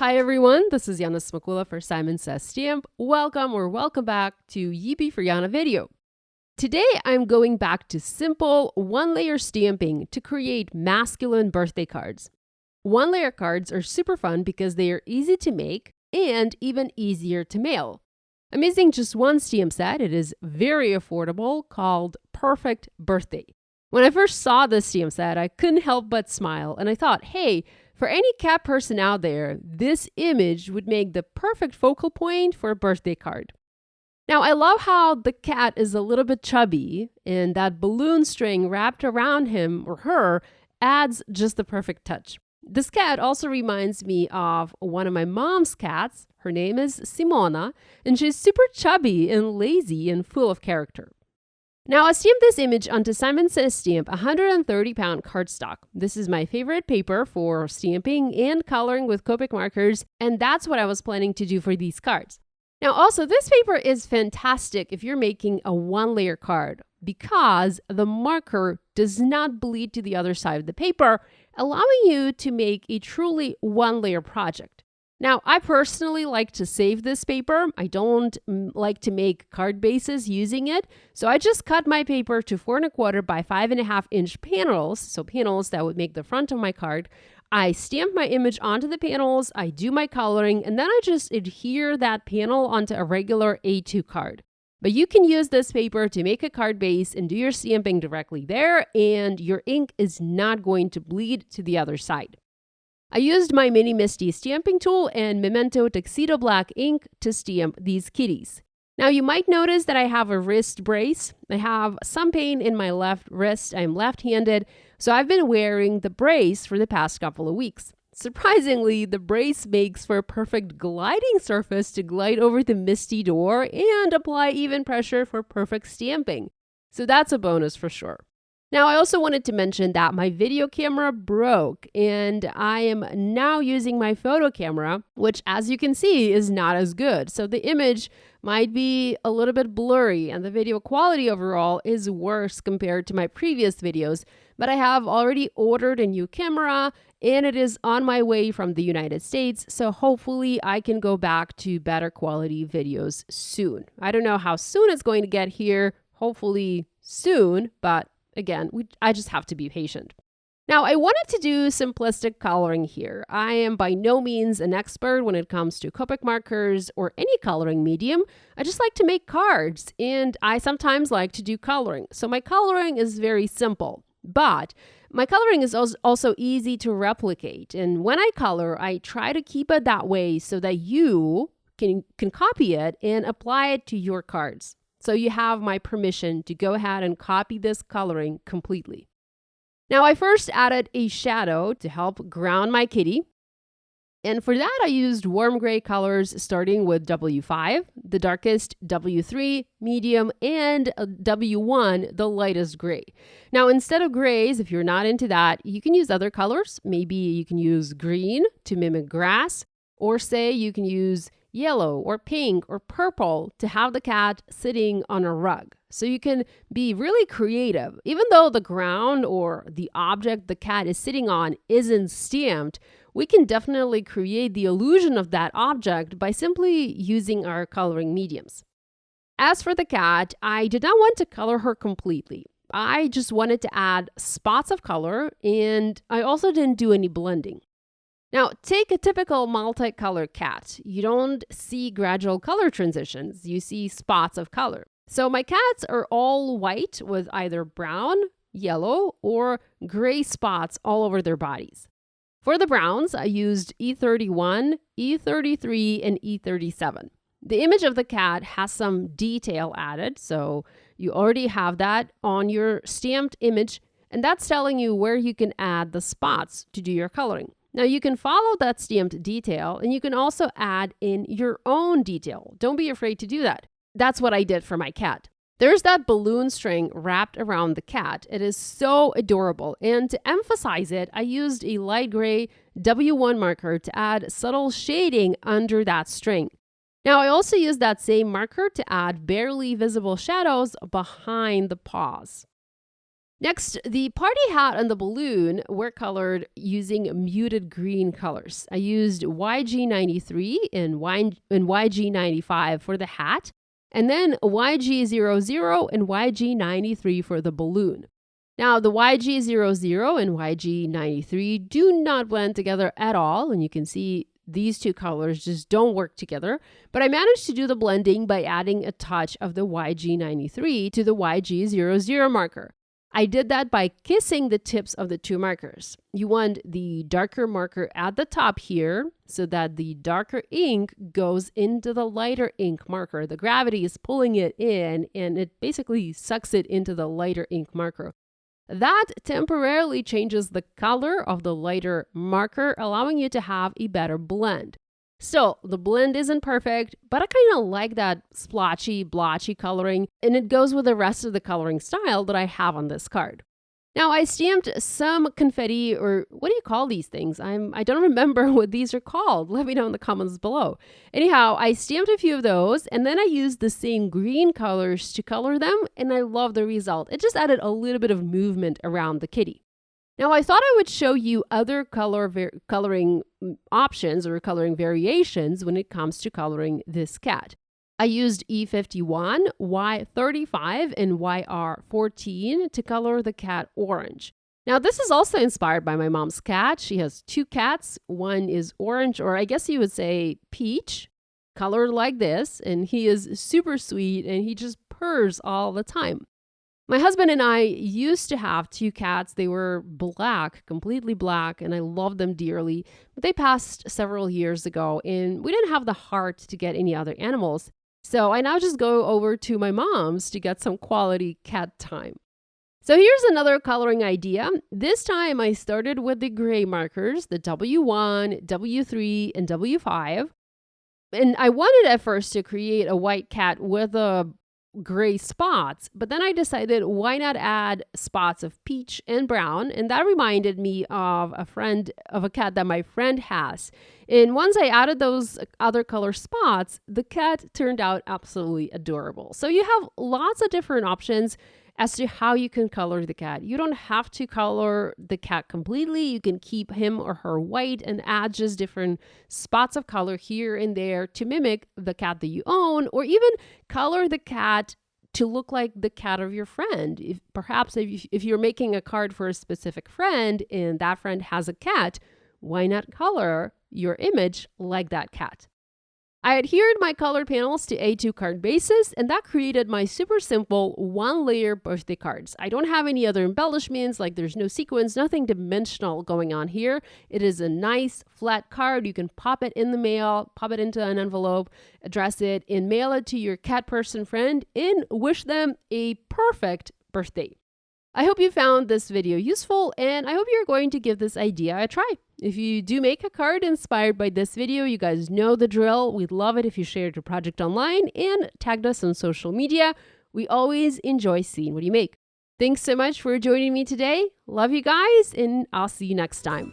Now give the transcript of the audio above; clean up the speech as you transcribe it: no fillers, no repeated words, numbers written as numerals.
Hi everyone, this is Yana Smakula for Simon Says Stamp. Welcome back to Yippee for Yana video. Today I'm going back to simple one-layer stamping to create masculine birthday cards. One-layer cards are super fun because they are easy to make and even easier to mail. I'm using just one stamp set. It is very affordable, called Purrfect Birthday. When I first saw this stamp set, I couldn't help but smile, and I thought, hey, for any cat person out there, this image would make the perfect focal point for a birthday card. Now, I love how the cat is a little bit chubby, and that balloon string wrapped around him or her adds just the perfect touch. This cat also reminds me of one of my mom's cats. Her name is Simona, and she's super chubby and lazy and full of character. Now, I stamped this image onto Simon Says Stamp 130-pound cardstock. This is my favorite paper for stamping and coloring with Copic markers, and that's what I was planning to do for these cards. Now, also, this paper is fantastic if you're making a one-layer card because the marker does not bleed to the other side of the paper, allowing you to make a truly one-layer project. Now, I personally like to save this paper. I don't like to make card bases using it. So I just cut my paper to 4 1/4 by 5.5 inch panels. So panels that would make the front of my card. I stamp my image onto the panels. I do my coloring, and then I just adhere that panel onto a regular A2 card. But you can use this paper to make a card base and do your stamping directly there, and your ink is not going to bleed to the other side. I used my mini MISTI stamping tool and Memento TUXEDO black ink to stamp these kitties. Now you might notice that I have a wrist brace. I have some pain in my left wrist. I'm left-handed, so I've been wearing the brace for the past couple of weeks. Surprisingly, the brace makes for a perfect gliding surface to glide over the MISTI door and apply even pressure for perfect stamping. So that's a bonus for sure. Now, I also wanted to mention that my video camera broke and I am now using my photo camera, which as you can see is not as good. So the image might be a little bit blurry and the video quality overall is worse compared to my previous videos, but I have already ordered a new camera and it is on my way from the United States. So hopefully I can go back to better quality videos soon. I don't know how soon it's going to get here, hopefully soon, but again, I just have to be patient. Now, I wanted to do simplistic coloring here. I am by no means an expert when it comes to Copic markers or any coloring medium. I just like to make cards, and I sometimes like to do coloring. So my coloring is very simple, but my coloring is also easy to replicate. And when I color, I try to keep it that way so that you can copy it and apply it to your cards. So you have my permission to go ahead and copy this coloring completely. Now, I first added a shadow to help ground my kitty. And for that, I used warm gray colors starting with W5, the darkest W3, medium, and W1, the lightest gray. Now, instead of grays, if you're not into that, you can use other colors. Maybe you can use green to mimic grass, or say you can use yellow or pink or purple to have the cat sitting on a rug. So you can be really creative. Even though the ground or the object the cat is sitting on isn't stamped, we can definitely create the illusion of that object by simply using our coloring mediums. As for the cat, I did not want to color her completely. I just wanted to add spots of color, and I also didn't do any blending. Now, take a typical multicolored cat. You don't see gradual color transitions. You see spots of color. So my cats are all white with either brown, yellow, or gray spots all over their bodies. For the browns, I used E31, E33, and E37. The image of the cat has some detail added, so you already have that on your stamped image, and that's telling you where you can add the spots to do your coloring. Now, you can follow that stamped detail, and you can also add in your own detail. Don't be afraid to do that. That's what I did for my cat. There's that balloon string wrapped around the cat. It is so adorable. And to emphasize it, I used a light gray W1 marker to add subtle shading under that string. Now, I also used that same marker to add barely visible shadows behind the paws. Next, the party hat and the balloon were colored using muted green colors. I used YG93 and YG95 for the hat, and then YG00 and YG93 for the balloon. Now, the YG00 and YG93 do not blend together at all, and you can see these two colors just don't work together, but I managed to do the blending by adding a touch of the YG93 to the YG00 marker. I did that by kissing the tips of the two markers. You want the darker marker at the top here so that the darker ink goes into the lighter ink marker. The gravity is pulling it in and it basically sucks it into the lighter ink marker. That temporarily changes the color of the lighter marker, allowing you to have a better blend. Still, the blend isn't perfect, but I kind of like that splotchy, blotchy coloring, and it goes with the rest of the coloring style that I have on this card. Now, I stamped some confetti, or what do you call these things? I don't remember what these are called. Let me know in the comments below. Anyhow, I stamped a few of those, and then I used the same green colors to color them, and I love the result. It just added a little bit of movement around the kitty. Now, I thought I would show you other coloring options or coloring variations when it comes to coloring this cat. I used E51, Y35, and YR14 to color the cat orange. Now, this is also inspired by my mom's cat. She has two cats. One is orange, or I guess you would say peach, colored like this, and he is super sweet, and he just purrs all the time. My husband and I used to have two cats. They were black, completely black, and I loved them dearly. But they passed several years ago, and we didn't have the heart to get any other animals. So I now just go over to my mom's to get some quality cat time. So here's another coloring idea. This time I started with the gray markers, the W1, W3, and W5. And I wanted at first to create a white cat with a gray spots, but then I decided why not add spots of peach and brown, and that reminded me of a cat that my friend has. And once I added those other color spots, the cat turned out absolutely adorable. So you have lots of different options as to how you can color the cat. You don't have to color the cat completely. You can keep him or her white and add just different spots of color here and there to mimic the cat that you own, or even color the cat to look like the cat of your friend. If you're making a card for a specific friend and that friend has a cat, why not color your image like that cat? I adhered my colored panels to A2 card bases, and that created my super simple one-layer birthday cards. I don't have any other embellishments, like there's no sequins, nothing dimensional going on here. It is a nice flat card. You can pop it in the mail, pop it into an envelope, address it, and mail it to your cat person friend and wish them a perfect birthday. I hope you found this video useful, and I hope you're going to give this idea a try. If you do make a card inspired by this video, you guys know the drill. We'd love it if you shared your project online and tagged us on social media. We always enjoy seeing what you make. Thanks so much for joining me today. Love you guys, and I'll see you next time.